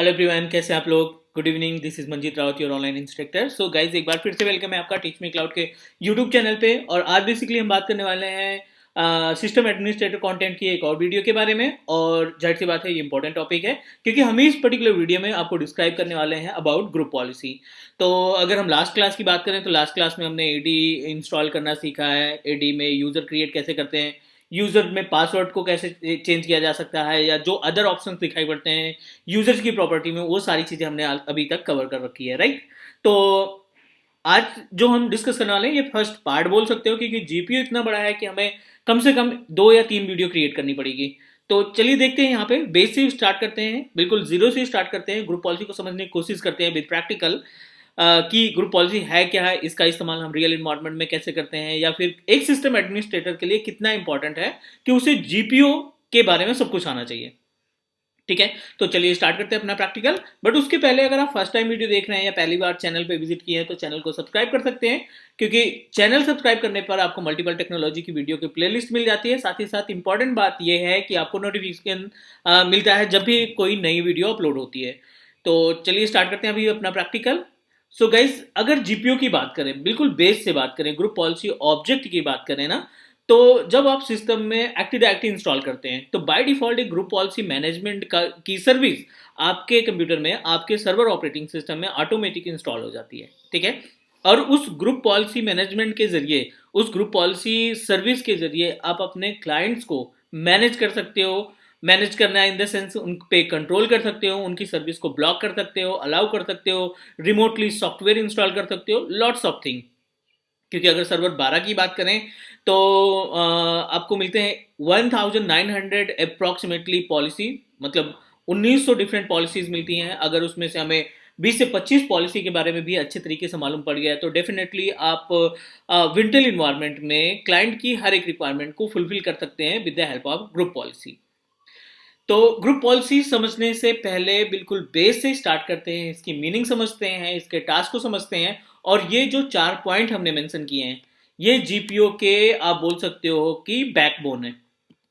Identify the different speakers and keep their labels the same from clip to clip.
Speaker 1: Hello everyone, कैसे हैं आप लोग। Good evening, this is Manjeet Rawat, your online instructor. So guys, एक बार फिर से वेलकम है आपका टीच मी क्लाउड के यूट्यूब चैनल पे। और आज बेसिकली हम बात करने वाले हैं सिस्टम एडमिनिस्ट्रेटर कंटेंट की एक और वीडियो के बारे में। और जाहिर सी बात है, ये इंपॉर्टेंट टॉपिक है क्योंकि हम इस पर्टिकुलर वीडियो में आपको डिस्क्राइब करने वाले हैं अबाउट ग्रुप पॉलिसी। तो अगर हम लास्ट क्लास की बात करें तो लास्ट क्लास में हमने एडी इंस्टॉल करना सीखा है। एडी में यूजर क्रिएट कैसे करते हैं, यूजर में पासवर्ड को कैसे चेंज किया जा सकता है, या जो अदर ऑप्शंस दिखाई पड़ते हैं यूजर्स की प्रॉपर्टी में, वो सारी चीजें हमने अभी तक कवर कर रखी है, राइट। तो आज जो हम डिस्कस करने वाले हैं ये फर्स्ट पार्ट बोल सकते हो, क्योंकि जीपीयू इतना बड़ा है कि हमें कम से कम 2 या 3 वीडियो क्रिएट करनी पड़ेगी। तो चलिए देखते हैं, यहाँ पे बेस से स्टार्ट करते हैं, बिल्कुल जीरो से स्टार्ट करते हैं, ग्रुप पॉलिसी को समझने की कोशिश करते हैं विद प्रैक्टिकल कि ग्रुप पॉलिसी है क्या है, इसका इस्तेमाल हम रियल इन्वायरमेंट में कैसे करते हैं, या फिर एक सिस्टम एडमिनिस्ट्रेटर के लिए कितना इंपॉर्टेंट है कि उसे जीपीयू के बारे में सब कुछ आना चाहिए। ठीक है, तो चलिए स्टार्ट करते हैं अपना प्रैक्टिकल। बट उसके पहले अगर आप फर्स्ट टाइम वीडियो देख रहे हैं या पहली बार चैनल पे विजिट किए हैं तो चैनल को सब्सक्राइब कर सकते हैं, क्योंकि चैनल सब्सक्राइब करने पर आपको मल्टीपल टेक्नोलॉजी की वीडियो की प्लेलिस्ट मिल जाती है। साथ ही साथ इंपॉर्टेंट बात यह है कि आपको नोटिफिकेशन मिलता है जब भी कोई नई वीडियो अपलोड होती है। तो चलिए स्टार्ट करते हैं अभी अपना प्रैक्टिकल। सो गाइस, अगर जीपीयू की बात करें, बिल्कुल बेस से बात करें, ग्रुप पॉलिसी ऑब्जेक्ट की बात करें ना, तो जब आप सिस्टम में एक्टिव डायरेक्टरी इंस्टॉल करते हैं तो बाय डिफॉल्ट एक ग्रुप पॉलिसी मैनेजमेंट की सर्विस आपके कंप्यूटर में, आपके सर्वर ऑपरेटिंग सिस्टम में ऑटोमेटिक इंस्टॉल हो जाती है। ठीक है, और उस ग्रुप पॉलिसी मैनेजमेंट के जरिए, उस ग्रुप पॉलिसी सर्विस के जरिए आप अपने क्लाइंट्स को मैनेज कर सकते हो। मैनेज करना है इन द सेंस, उन पे कंट्रोल कर सकते हो, उनकी सर्विस को ब्लॉक कर सकते हो, अलाउ कर सकते हो, रिमोटली सॉफ्टवेयर इंस्टॉल कर सकते हो, लॉट्स ऑफ थिंग। क्योंकि अगर सर्वर 12 की बात करें तो आपको मिलते हैं 1900 अप्रॉक्सीमेटली पॉलिसी, मतलब 1900 डिफरेंट पॉलिसीज मिलती हैं। अगर उसमें से हमें 20 से 25 पॉलिसी के बारे में भी अच्छे तरीके से मालूम पड़ गया है तो डेफिनेटली आप विंटेल इन्वायरमेंट में क्लाइंट की हर एक रिक्वायरमेंट को फुलफिल कर सकते हैं with the help of group policy. तो ग्रुप पॉलिसी समझने से पहले बिल्कुल बेस से स्टार्ट करते हैं, इसकी मीनिंग समझते हैं, इसके टास्क को समझते हैं। और ये जो 4 पॉइंट हमने मेंशन किए हैं, ये जीपीओ के आप बोल सकते हो कि बैकबोन है।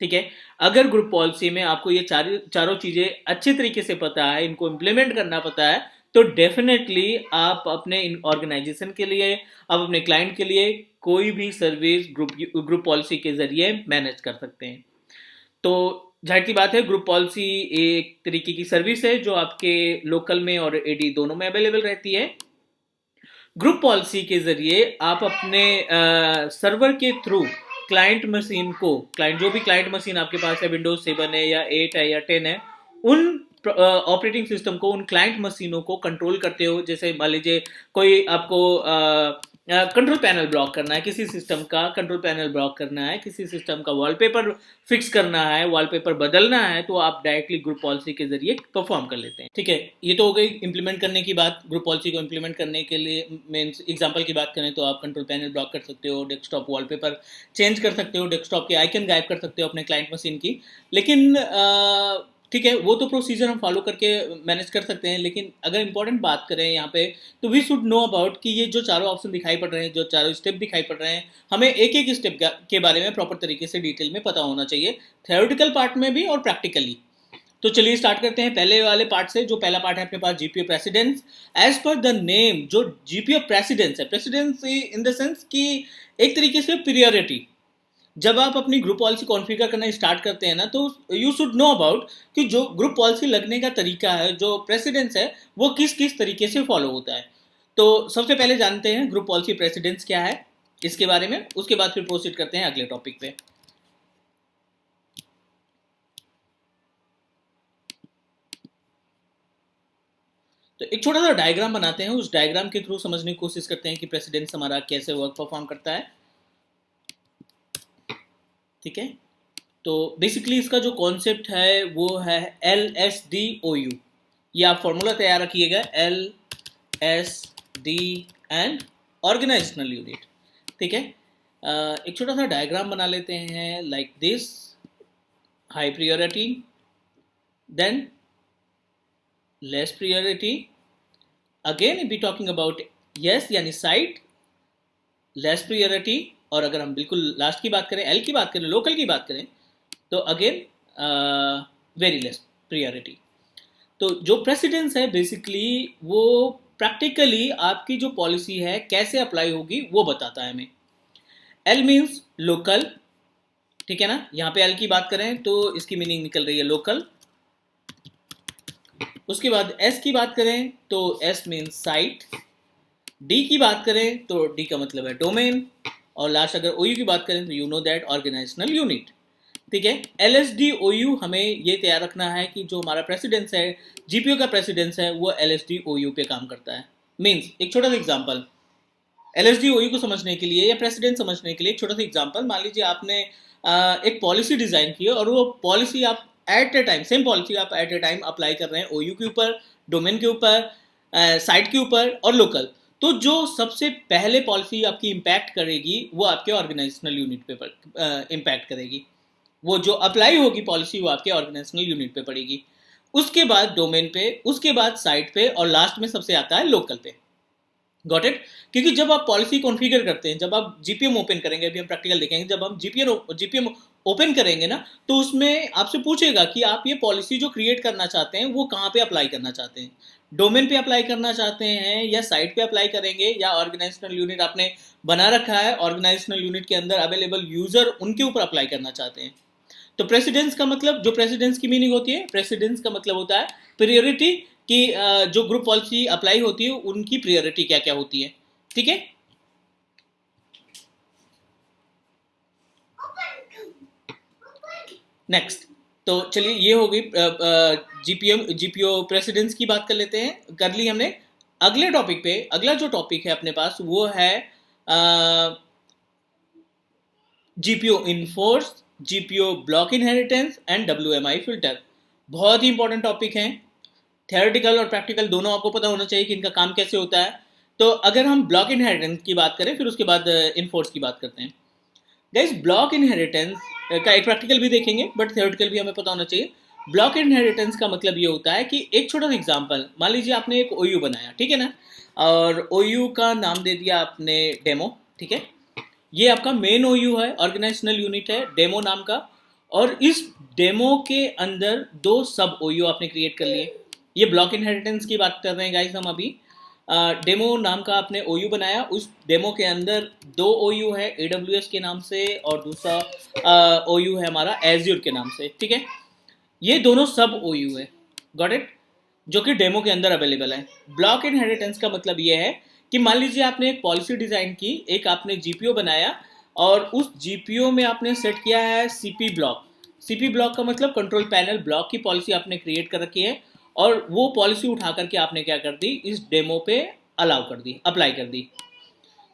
Speaker 1: ठीक है, अगर ग्रुप पॉलिसी में आपको ये चारों चीजें अच्छे तरीके से पता है, इनको इम्प्लीमेंट करना पता है, तो डेफिनेटली आप अपने ऑर्गेनाइजेशन के लिए, आप अपने क्लाइंट के लिए कोई भी सर्विस ग्रुप पॉलिसी के जरिए मैनेज कर सकते हैं। तो जाहिर सी बात है, ग्रुप पॉलिसी एक तरीके की सर्विस है जो आपके लोकल में और एडी दोनों में अवेलेबल रहती है। ग्रुप पॉलिसी के जरिए आप अपने सर्वर के थ्रू क्लाइंट मशीन को, क्लाइंट जो भी क्लाइंट मशीन आपके पास है, विंडोज 7 है या 8 है या 10 है, उन ऑपरेटिंग सिस्टम को, उन क्लाइंट मशीनों को कंट्रोल करते हो। जैसे मान लीजिए कोई आपको कंट्रोल पैनल ब्लॉक करना है, किसी सिस्टम का कंट्रोल पैनल ब्लॉक करना है, किसी सिस्टम का वॉलपेपर फिक्स करना है, वॉलपेपर बदलना है, तो आप डायरेक्टली ग्रुप पॉलिसी के जरिए परफॉर्म कर लेते हैं। ठीक है, ये तो हो गई इंप्लीमेंट करने की बात। ग्रुप पॉलिसी को इंप्लीमेंट करने के लिए मीन्स एग्जांपल की बात करें तो आप कंट्रोल पैनल ब्लॉक कर सकते हो, डेस्कटॉप वॉलपेपर चेंज कर सकते हो, डेस्कटॉप के आइकन गायब कर सकते हो अपने क्लाइंट मशीन की। लेकिन ठीक है, वो तो प्रोसीजर हम फॉलो करके मैनेज कर सकते हैं। लेकिन अगर इंपॉर्टेंट बात करें यहाँ पे, तो वी शुड नो अबाउट कि ये जो चारों ऑप्शन दिखाई पड़ रहे हैं, जो चारों स्टेप दिखाई पड़ रहे हैं, हमें एक एक स्टेप के बारे में प्रॉपर तरीके से डिटेल में पता होना चाहिए, थ्योरेटिकल पार्ट में भी और प्रैक्टिकली। तो चलिए स्टार्ट करते हैं पहले वाले पार्ट से। जो पहला पार्ट है अपने पास, GPO precedence. As per the name, जो जीपीओ प्रेसिडेंस है, प्रेसिडेंस इन द सेंस कि एक तरीके से प्रियोरिटी। जब आप अपनी ग्रुप पॉलिसी कॉन्फ़िगर करना स्टार्ट करते हैं ना, तो यू शुड नो अबाउट कि जो ग्रुप पॉलिसी लगने का तरीका है, जो प्रेसिडेंस है, वो किस किस तरीके से फॉलो होता है। तो सबसे पहले जानते हैं ग्रुप पॉलिसी प्रेसिडेंस क्या है, इसके बारे में। उसके बाद फिर प्रोसीड करते हैं अगले टॉपिक पे। तो एक छोटा सा डायग्राम बनाते हैं, उस डायग्राम के थ्रू समझने की कोशिश करते हैं कि प्रेसिडेंस हमारा कैसे वर्क परफॉर्म करता है। ठीक है, तो बेसिकली इसका जो कॉन्सेप्ट है वो है LSDOU। ये आप फॉर्मूला तैयार रखिएगा, LSD एंड ऑर्गेनाइजेशनल यूनिट। ठीक है, एक छोटा सा डायग्राम बना लेते हैं like this. High priority, than less priority, again be talking about yes यानी साइट, लेस प्रियोरिटी, और अगर हम बिल्कुल लास्ट की बात करें, एल की बात करें, लोकल की बात करें, तो अगेन वेरी लेस प्रियोरिटी। तो जो प्रेसिडेंस है बेसिकली वो प्रैक्टिकली आपकी जो पॉलिसी है कैसे अप्लाई होगी वो बताता है हमें। एल मीन्स लोकल, ठीक है ना, यहाँ पे एल की बात करें तो इसकी मीनिंग निकल रही है लोकल। उसके बाद एस की बात करें तो एस मीन्स साइट, डी की बात करें तो डी का मतलब है डोमेन, और लास्ट अगर ओयू की बात करें तो you know that organisational unit. ठीक है, L S D O U हमें ये तैयार रखना है कि जो हमारा प्रेसिडेंस है, जीपीओ का प्रेसिडेंस है, वो L S D O U पे काम करता है। मीन्स एक छोटा सा example L S D O U को समझने के लिए या प्रेसिडेंट समझने के लिए एक छोटा सा एग्जाम्पल, मान लीजिए आपने एक पॉलिसी डिजाइन की है और वो पॉलिसी आप at a time, same policy आप एट ए टाइम अप्लाई कर रहे हैं ओ यू के ऊपर, डोमेन के ऊपर, साइट के ऊपर और लोकल। तो जो सबसे पहले पॉलिसी आपकी इम्पैक्ट करेगी वो आपके ऑर्गेनाइजेशनल यूनिट पे इम्पैक्ट करेगी। वो जो अप्लाई होगी पॉलिसी वो आपके ऑर्गेनाइजेशनल यूनिट पे पड़ेगी, उसके बाद डोमेन पे, उसके बाद साइट पे, और लास्ट में सबसे आता है लोकल पे। Got it? क्योंकि जब आप पॉलिसी कॉन्फ़िगर करते हैं, जब आप जीपीएम ओपन करेंगे, अभी हम प्रैक्टिकल देखेंगे, जब हम जीपीएम ओपन करेंगे ना तो उसमें आपसे पूछेगा कि आप ये पॉलिसी जो क्रिएट करना चाहते हैं वो कहाँ पे अप्लाई करना चाहते हैं, डोमेन पे अप्लाई करना चाहते हैं या साइट पे अप्लाई करेंगे, या ऑर्गेनाइजेशनल यूनिट आपने बना रखा है, ऑर्गेनाइजेशनल यूनिट के अंदर अवेलेबल यूजर उनके ऊपर अप्लाई करना चाहते हैं। तो प्रेसिडेंस का मतलब, जो प्रेसिडेंस की मीनिंग होती है, प्रेसिडेंस का मतलब होता है प्रियोरिटी, कि जो ग्रुप पॉलिसी अप्लाई होती है उनकी प्रियोरिटी क्या क्या होती है। ठीक है, नेक्स्ट। तो चलिए ये हो गई जीपीओ प्रेसिडेंस की बात कर लेते हैं, कर ली हमने। अगले टॉपिक पे, अगला जो टॉपिक है अपने पास वो है GPO enforce, GPO block inheritance and WMI filter. बहुत ही इंपॉर्टेंट टॉपिक हैं, थ्योरेटिकल और प्रैक्टिकल दोनों आपको पता होना चाहिए कि इनका काम कैसे होता है। तो अगर हम ब्लॉक इनहेरिटेंस की बात करें फिर उसके बाद इनफोर्स की बात करते हैं। गाइस ब्लॉक इनहेरिटेंस का एक प्रैक्टिकल भी देखेंगे बट थ्योरेटिकल भी हमें पता होना चाहिए। ब्लॉक इनहेरिटेंस का मतलब ये होता है कि एक छोटा सा एग्जांपल, मान लीजिए आपने एक ओयू बनाया, ठीक है ना, और ओयू का नाम दे दिया आपने डेमो। ठीक है, ये आपका मेन ओयू है, ऑर्गेनाइजेशनल यूनिट है डेमो नाम का, और इस डेमो के अंदर दो सब ओयू आपने क्रिएट कर लिए। ये ब्लॉक इनहेरिटेंस की बात कर रहे हैं गाइस हम अभी। डेमो नाम का आपने ओयू बनाया, उस डेमो के अंदर दो ओयू है, AWS के नाम से और दूसरा ओयू है हमारा एज्योर के नाम से। ठीक है, ये दोनों सब ओयू है, गॉट इट, जो कि डेमो के अंदर अवेलेबल है। ब्लॉक इनहेरिटेंस का मतलब ये है कि मान लीजिए आपने एक पॉलिसी डिजाइन की, एक आपने जीपीओ बनाया और उस जीपीओ में आपने सेट किया है सीपी ब्लॉक। सीपी ब्लॉक का मतलब कंट्रोल पैनल ब्लॉक की पॉलिसी आपने क्रिएट कर रखी है, और वो पॉलिसी उठा करके आपने क्या कर दी, इस डेमो पे अलाउ कर दी, अप्लाई कर दी।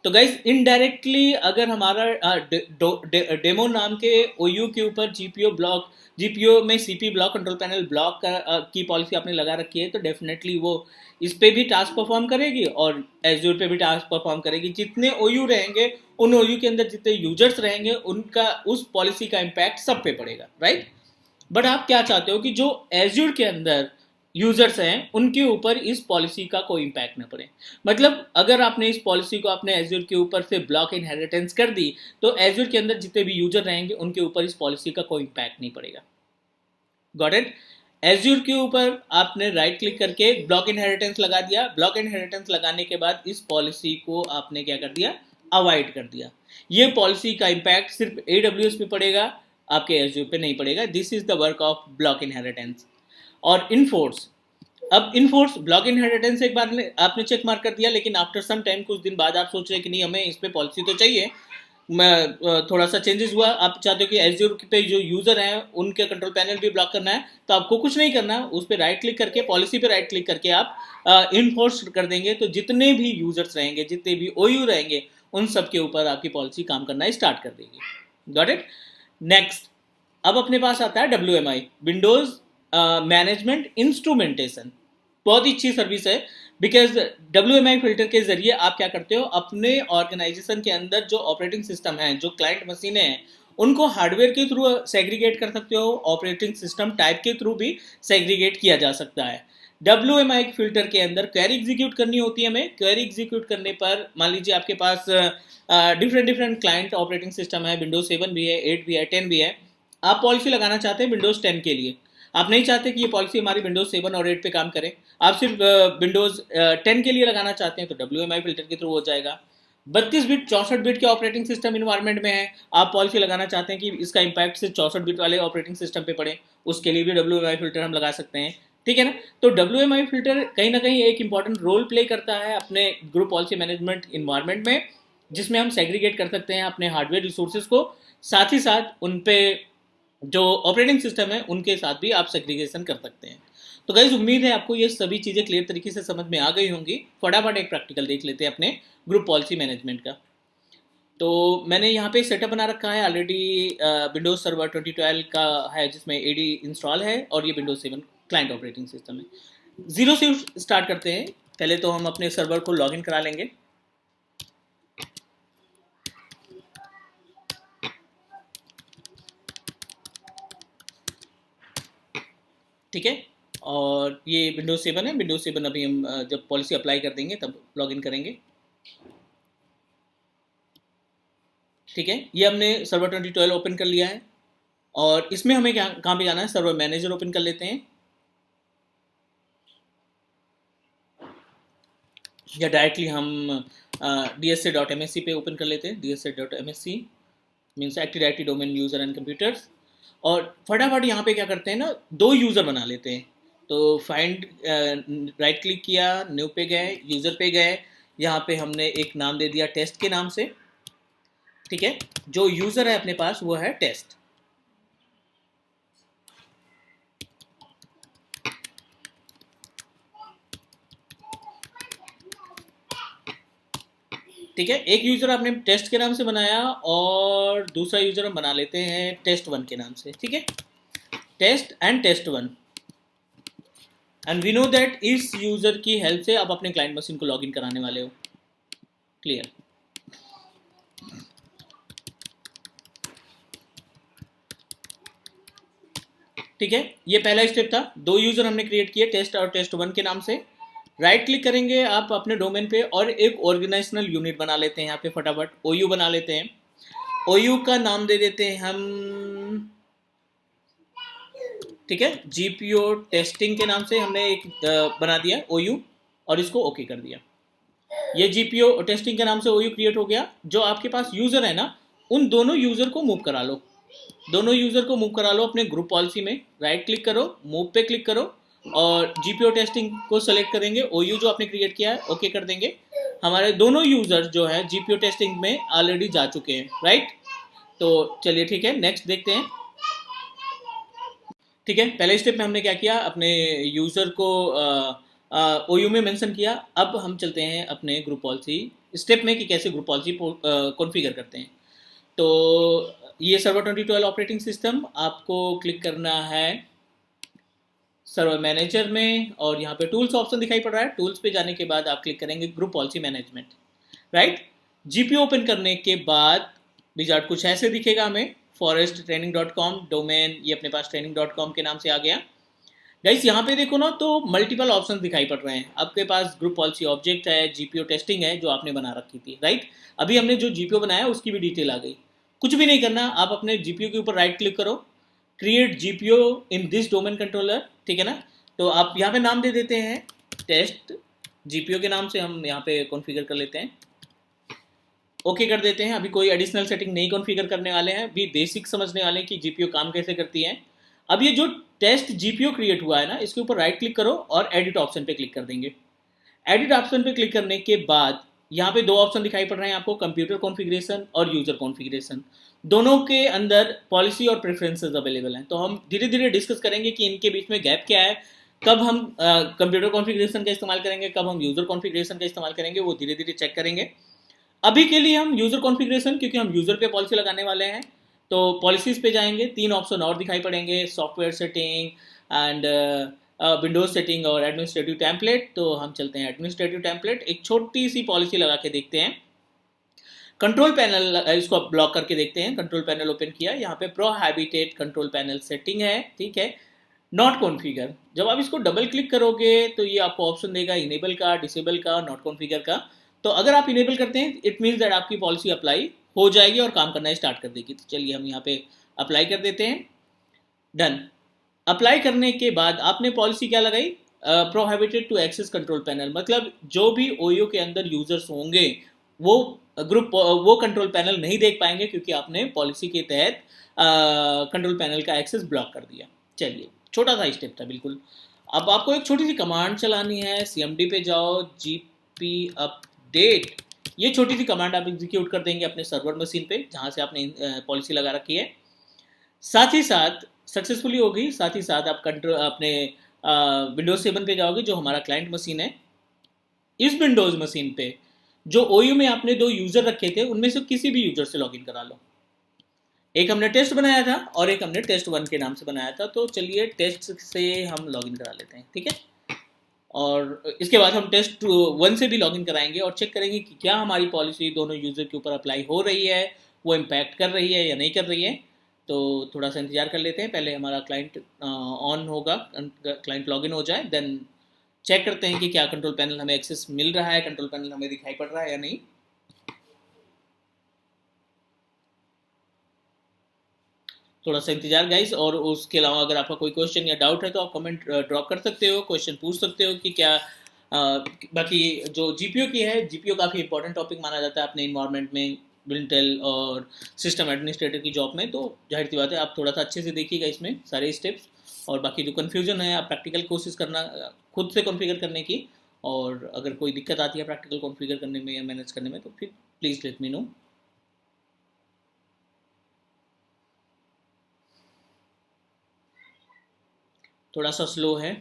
Speaker 1: तो गाइस इनडायरेक्टली अगर हमारा डेमो नाम के ओयू के ऊपर जीपीओ में CP block, control panel block की पॉलिसी आपने लगा रखी है, तो डेफिनेटली वो इस पे भी टास्क परफॉर्म करेगी और एज्योर पे भी टास्क परफॉर्म करेगी। जितने ओयू रहेंगे, उन ओयू के अंदर जितने यूजर्स रहेंगे, उनका उस पॉलिसी का इम्पैक्ट सब पे पड़ेगा, राइट। बट आप क्या चाहते हो कि जो एज्योर के अंदर यूजर्स हैं उनके ऊपर इस पॉलिसी का कोई इम्पैक्ट ना पड़े। मतलब अगर आपने इस पॉलिसी को अपने एज्योर के ऊपर से ब्लॉक इनहेरिटेंस कर दी, तो एज्योर के अंदर जितने भी यूजर रहेंगे उनके ऊपर इस पॉलिसी का कोई इम्पैक्ट नहीं पड़ेगा। Got it? एज्योर के ऊपर आपने राइट क्लिक करके ब्लॉक इनहेरिटेंस लगा दिया, ब्लॉक इनहेरिटेंस लगाने के बाद इस पॉलिसी को आपने क्या कर दिया, अवॉइड कर दिया। ये पॉलिसी का इम्पैक्ट सिर्फ AWS पे पड़ेगा, आपके एज्योर पे नहीं पड़ेगा। This is the work of block inheritance. और इनफोर्स, अब इनफोर्स ब्लॉक इनहेरिटेंस एक बार आपने चेक मार्क कर दिया, लेकिन आफ्टर सम टाइम, कुछ दिन बाद आप सोच रहे हैं कि नहीं हमें इस पे पॉलिसी तो चाहिए, थोड़ा सा चेंजेस हुआ, आप चाहते हो कि एज्योर पे जो यूजर हैं उनके कंट्रोल पैनल भी ब्लॉक करना है, तो आपको कुछ नहीं करना, उस पर राइट क्लिक करके, पॉलिसी पे राइट क्लिक करके आप इनफोर्स कर देंगे, तो जितने भी यूजर्स रहेंगे, जितने भी ओयू रहेंगे, उन सब के ऊपर आपकी पॉलिसी काम करना स्टार्ट कर देगी। Got it? नेक्स्ट, अब अपने पास आता है WMI, विंडोज मैनेजमेंट इंस्ट्रूमेंटेशन। बहुत ही अच्छी सर्विस है, बिकॉज WMI फिल्टर के जरिए आप क्या करते हो, अपने ऑर्गेनाइजेशन के अंदर जो ऑपरेटिंग सिस्टम है, जो क्लाइंट मशीनें हैं, उनको हार्डवेयर के थ्रू सेग्रीगेट कर सकते हो, ऑपरेटिंग सिस्टम टाइप के थ्रू भी सेग्रीगेट किया जा सकता है। WMI फिल्टर के अंदर क्वेरी एग्जीक्यूट करनी होती है हमें। क्वेरी एग्जीक्यूट करने पर मान लीजिए आपके पास डिफरेंट क्लाइंट ऑपरेटिंग सिस्टम है, विंडोज 7 भी है, 8 भी है, 10 भी है। आप पॉलिसी लगाना चाहते हैं विंडोज 10 के लिए, आप नहीं चाहते कि ये पॉलिसी हमारी विंडोज 7 और 8 पे काम करे, आप सिर्फ विंडोज 10 के लिए लगाना चाहते हैं तो WMI फिल्टर के थ्रू हो जाएगा। 32 बिट 64 बिट के ऑपरेटिंग सिस्टम इन्वायरमेंट में है, आप पॉलिसी लगाना चाहते हैं कि इसका इम्पैक्ट सिर्फ 64 बिट वाले ऑपरेटिंग सिस्टम पे पड़े, उसके लिए भी WMI फिल्टर हम लगा सकते हैं, ठीक है ना। तो WMI फिल्टर कहीं ना कहीं एक इंपॉर्टेंट रोल प्ले करता है अपने ग्रुप पॉलिसी मैनेजमेंट इन्वायरमेंट में, जिसमें हम सेग्रीगेट कर सकते हैं अपने हार्डवेयर रिसोर्सेज को, साथ ही साथ उन पे जो ऑपरेटिंग सिस्टम है उनके साथ भी आप सेग्रीगेशन कर सकते हैं। तो गाइज उम्मीद है आपको ये सभी चीज़ें क्लियर तरीके से समझ में आ गई होंगी। फटाफट एक प्रैक्टिकल देख लेते हैं अपने ग्रुप पॉलिसी मैनेजमेंट का। तो मैंने यहाँ पे सेटअप बना रखा है ऑलरेडी, विंडोज सर्वर 2012 का है जिसमें AD इंस्टॉल है, और ये विंडोज 7 क्लाइंट ऑपरेटिंग सिस्टम है। जीरो से स्टार्ट करते हैं। पहले तो हम अपने सर्वर को लॉगिन करा लेंगे। ठीक है, और ये विंडोज 7 है। विंडोज 7 अभी हम जब पॉलिसी अप्लाई कर देंगे तब लॉगिन करेंगे। ठीक है, ये हमने सर्वर 2012 ओपन कर लिया है, और इसमें हमें क्या कहाँ पे जाना है, सर्वर मैनेजर ओपन कर लेते हैं, या डायरेक्टली हम DSA.MSC पे ओपन कर लेते हैं। DSA.MSC means active directory domain user and computers. और फटाफट यहाँ पे क्या करते हैं ना, 2 यूज़र बना लेते हैं। तो फाइंड राइट क्लिक किया, न्यू पे गए, यूज़र पे गए, यहाँ पे हमने एक नाम दे दिया टेस्ट के नाम से। ठीक है, जो यूज़र है अपने पास वो है टेस्ट। ठीक है, एक यूज़र आपने टेस्ट के नाम से बनाया, और दूसरा यूज़र हम बना लेते हैं test1 के नाम से। ठीक है, test and test1, and we know that इस यूज़र की हेल्प से आप अपने क्लाइंट मशीन को लॉगिन कराने वाले हो। क्लियर। ठीक है, ये पहला स्टेप था। 2 यूज़र हमने क्रिएट किए टेस्ट और test1 के नाम से। राइट क्लिक करेंगे आप अपने डोमेन पे, और एक ऑर्गेनाइजेशनल यूनिट बना लेते हैं यहाँ पे। फटाफट OU बना लेते हैं। OU का नाम दे देते हैं हम, ठीक है, GPO टेस्टिंग के नाम से हमने एक बना दिया OU, और इसको ओके कर दिया। ये GPO टेस्टिंग के नाम से OU क्रिएट हो गया। जो आपके पास यूज़र है ना, उन दोनों यूज़र को मूव करा लो। दोनों यूज़र को मूव करा लो अपने ग्रुप पॉलिसी में। राइट क्लिक करो, मूव पे क्लिक करो, और GPO टेस्टिंग को सेलेक्ट करेंगे। OU जो आपने क्रिएट किया है ओके कर देंगे। हमारे दोनों यूज़र जो है GPO टेस्टिंग में ऑलरेडी जा चुके हैं, राइट। तो चलिए ठीक है, नेक्स्ट देखते हैं। ठीक है, पहले स्टेप में हमने क्या किया, अपने यूज़र को OU में मेंशन किया। अब हम चलते हैं अपने ग्रुप पॉलिसी स्टेप में कि कैसे ग्रुप पॉलिसी कॉन्फ़िगर करते हैं। तो ये सर्वर 2012 ऑपरेटिंग सिस्टम, आपको क्लिक करना है सर्वर मैनेजर में, और यहाँ पे टूल्स ऑप्शन दिखाई पड़ रहा है। टूल्स पे जाने के बाद आप क्लिक करेंगे group policy management, right. GPO open करने के बाद विजार्ड कुछ ऐसे दिखेगा हमें। foresttraining.com डोमेन ये अपने पास training.com के नाम से आ गया। गाइस यहाँ पे देखो ना, तो मल्टीपल ऑप्शन दिखाई पड़ रहे हैं। आपके पास ग्रुप पॉलिसी ऑब्जेक्ट है, GPO टेस्टिंग है जो आपने बना रखी थी, राइट। अभी हमने जो GPO बनाया उसकी भी डिटेल आ गई। कुछ भी नहीं करना, आप अपने GPO के ऊपर राइट क्लिक करो, create GPO in this domain controller, ठीक है ना। तो आप यहाँ पे नाम दे देते हैं टेस्ट, GPO के नाम से हम यहाँ पे कॉन्फ़िगर कर लेते हैं, ओके कर देते हैं। अभी कोई एडिशनल सेटिंग नहीं कॉन्फ़िगर करने वाले हैं, अभी बेसिक समझने वाले हैं कि GPO काम कैसे करती है। अब ये जो टेस्ट GPO क्रिएट हुआ है ना, इसके ऊपर राइट क्लिक करो और एडिट ऑप्शन पे क्लिक कर देंगे। एडिट ऑप्शन पे क्लिक करने के बाद यहाँ पे 2 ऑप्शन दिखाई पड़ रहे हैं आपको, कंप्यूटर कॉन्फ़िगरेशन और यूज़र कॉन्फ़िगरेशन। दोनों के अंदर पॉलिसी और प्रेफरेंसेस अवेलेबल हैं। तो हम धीरे धीरे डिस्कस करेंगे कि इनके बीच में गैप क्या है, कब हम कंप्यूटर कॉन्फ़िगरेशन का इस्तेमाल करेंगे, कब हम यूज़र कॉन्फ़िगरेशन का इस्तेमाल करेंगे, वो धीरे धीरे चेक करेंगे। अभी के लिए हम यूज़र कॉन्फ़िगरेशन, क्योंकि हम यूज़र पे पॉलिसी लगाने वाले हैं। तो पॉलिसीज़ पे जाएंगे, 3 ऑप्शन और दिखाई पड़ेंगे, software setting and Windows setting और एडमिनिस्ट्रेटिव टेम्पलेट। तो हम चलते हैं एडमिनिस्ट्रेटिव टेम्पलेट, एक छोटी सी पॉलिसी लगा के देखते हैं। कंट्रोल पैनल, इसको ब्लॉक करके देखते हैं। कंट्रोल पैनल ओपन किया, यहाँ पे प्रोहिबिटेड कंट्रोल पैनल सेटिंग है, ठीक है, नॉट कॉन्फ़िगर। जब आप इसको डबल क्लिक करोगे तो ये आपको ऑप्शन देगा इनेबल का, डिसेबल का, नॉट कॉन्फ़िगर का। तो अगर आप इनेबल करते हैं इट मीन्स दैट आपकी पॉलिसी अप्लाई हो जाएगी और काम करना स्टार्ट कर देगी। तो चलिए हम यहाँ पे अप्लाई कर देते हैं, डन। अप्लाई करने के बाद आपने पॉलिसी क्या लगाई, prohibited to access control panel, मतलब जो भी ओयो के अंदर यूजर्स होंगे वो वो कंट्रोल पैनल नहीं देख पाएंगे, क्योंकि आपने पॉलिसी के तहत कंट्रोल पैनल का एक्सेस ब्लॉक कर दिया। चलिए, छोटा सा स्टेप था बिल्कुल। अब आपको एक छोटी सी कमांड चलानी है, सीएमडी पे जाओ, जीपी अपडेट, ये छोटी सी कमांड आप एग्जीक्यूट कर देंगे अपने सर्वर मशीन पे जहाँ से आपने पॉलिसी लगा रखी है। साथ ही साथ सक्सेसफुली होगी, साथ ही साथ आप कंट्रोल अपने विंडोज 7 पे जाओगे जो हमारा क्लाइंट मशीन है। इस विंडोज मशीन पे जो ओयू में आपने 2 यूजर रखे थे उनमें से किसी भी यूजर से लॉगिन करा लो। एक हमने टेस्ट बनाया था और एक हमने टेस्ट 1 के नाम से बनाया था, तो चलिए टेस्ट से हम लॉगिन करा लेते हैं, ठीक है। और इसके बाद हम टेस्ट 1 से भी लॉगिन कराएंगे और चेक करेंगे कि क्या हमारी पॉलिसी दोनों यूजर के ऊपर अप्लाई हो रही है, वो इम्पैक्ट कर रही है या नहीं कर रही है। तो थोड़ा सा इंतजार कर लेते हैं, पहले हमारा क्लाइंट ऑन होगा, क्लाइंट लॉगिन हो जाए, देन चेक करते हैं कि क्या कंट्रोल पैनल हमें एक्सेस मिल रहा है, कंट्रोल पैनल हमें दिखाई पड़ रहा है या नहीं। थोड़ा सा इंतजार गाइस, और उसके अलावा अगर आपका कोई क्वेश्चन या डाउट है तो आप कमेंट ड्रॉप कर सकते हो, क्वेश्चन पूछ सकते हो कि क्या बाकी जो जीपीओ की है, जीपीओ काफ़ी इंपॉर्टेंट टॉपिक माना जाता है अपने इन्वायरमेंट में, विंटेल और सिस्टम एडमिनिस्ट्रेटर की जॉब में। तो जाहिर सी बात है आप थोड़ा सा अच्छे से देखिएगा इसमें सारे स्टेप्स, और बाकी जो कन्फ्यूजन है आप प्रैक्टिकल कोशिश करना खुद से कॉन्फ़िगर करने की, और अगर कोई दिक्कत आती है प्रैक्टिकल कॉन्फ़िगर करने में या मैनेज करने में तो फिर प्लीज़ लेट मी नो। थोड़ा सा स्लो है।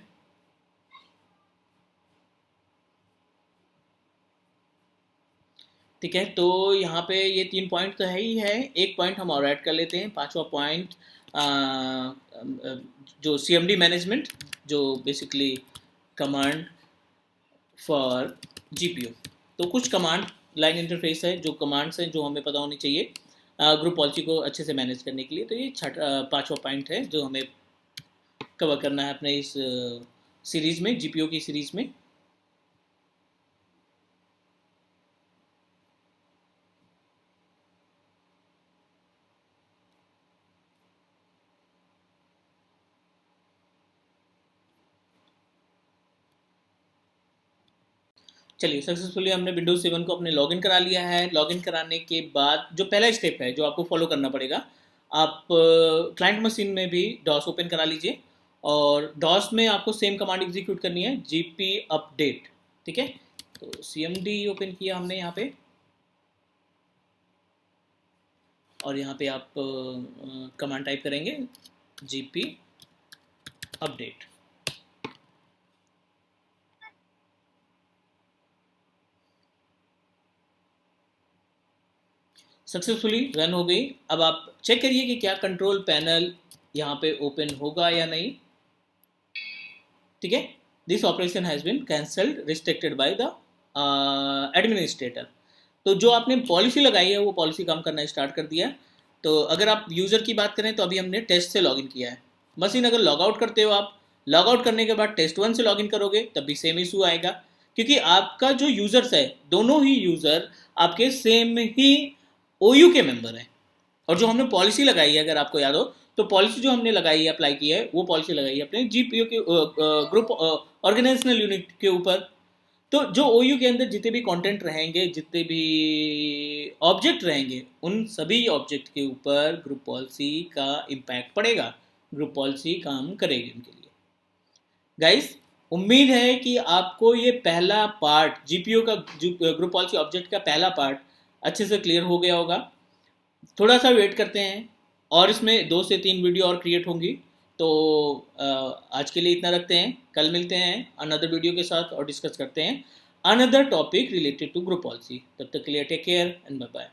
Speaker 1: ठीक है, तो यहाँ पे ये 3 पॉइंट तो है ही है, एक पॉइंट हम और ऐड कर लेते हैं, 5वां पॉइंट जो सीएमडी मैनेजमेंट, जो बेसिकली कमांड फॉर जीपीयू। तो कुछ कमांड लाइन इंटरफेस है, जो कमांड्स हैं जो हमें पता होनी चाहिए ग्रुप पॉलिसी को अच्छे से मैनेज करने के लिए। तो ये 5वां पॉइंट है जो हमें कवर करना है अपने इस सीरीज़ में, जीपीयू की सीरीज़ में। चलिए, सक्सेसफुली हमने विंडोज 7 को अपने लॉगिन करा लिया है। लॉगिन कराने के बाद जो पहला स्टेप है जो आपको फॉलो करना पड़ेगा, आप क्लाइंट मशीन में भी डॉस ओपन करा लीजिए, और डॉस में आपको सेम कमांड एग्जीक्यूट करनी है, जीपी अपडेट, ठीक है। तो सीएमडी ओपन किया हमने यहाँ पे, और यहाँ पे आप कमांड टाइप करेंगे जीपी अपडेट। सक्सेसफुली रन हो गई। अब आप चेक करिए कि क्या कंट्रोल पैनल यहाँ पे ओपन होगा या नहीं, ठीक है। This operation has been cancelled restricted by the administrator. तो जो आपने पॉलिसी लगाई है वो पॉलिसी काम करना स्टार्ट कर दिया। तो अगर आप यूज़र की बात करें तो अभी हमने टेस्ट से लॉगिन किया है मशीन। अगर लॉग आउट करते हो आप, लॉग आउट करने के बाद टेस्ट 1 से लॉगिन करोगे तब भी सेम इशू आएगा, क्योंकि आपका जो यूज़र्स है दोनों ही यूज़र आपके सेम ही ओयू के मेंबर हैं। और जो हमने पॉलिसी लगाई है, अगर आपको याद हो तो पॉलिसी जो हमने लगाई है, अप्लाई की है, वो पॉलिसी लगाई है अपने जीपीयू के ग्रुप ऑर्गेनाइजेशनल यूनिट के ऊपर। तो जो ओयू के अंदर जितने भी कंटेंट रहेंगे, जितने भी ऑब्जेक्ट रहेंगे, उन सभी ऑब्जेक्ट के ऊपर ग्रुप पॉलिसी का इम्पैक्ट पड़ेगा, ग्रुप पॉलिसी काम करेगी उनके लिए। गाइस, उम्मीद है कि आपको ये पहला पार्ट जीपीयू का, ग्रुप पॉलिसी ऑब्जेक्ट का पहला पार्ट अच्छे से क्लियर हो गया होगा। थोड़ा सा वेट करते हैं, और इसमें 2 से 3 वीडियो और क्रिएट होंगी। तो आज के लिए इतना रखते हैं, कल मिलते हैं अनदर वीडियो के साथ और डिस्कस करते हैं another topic related to group policy. तब तक के लिए take care and bye bye.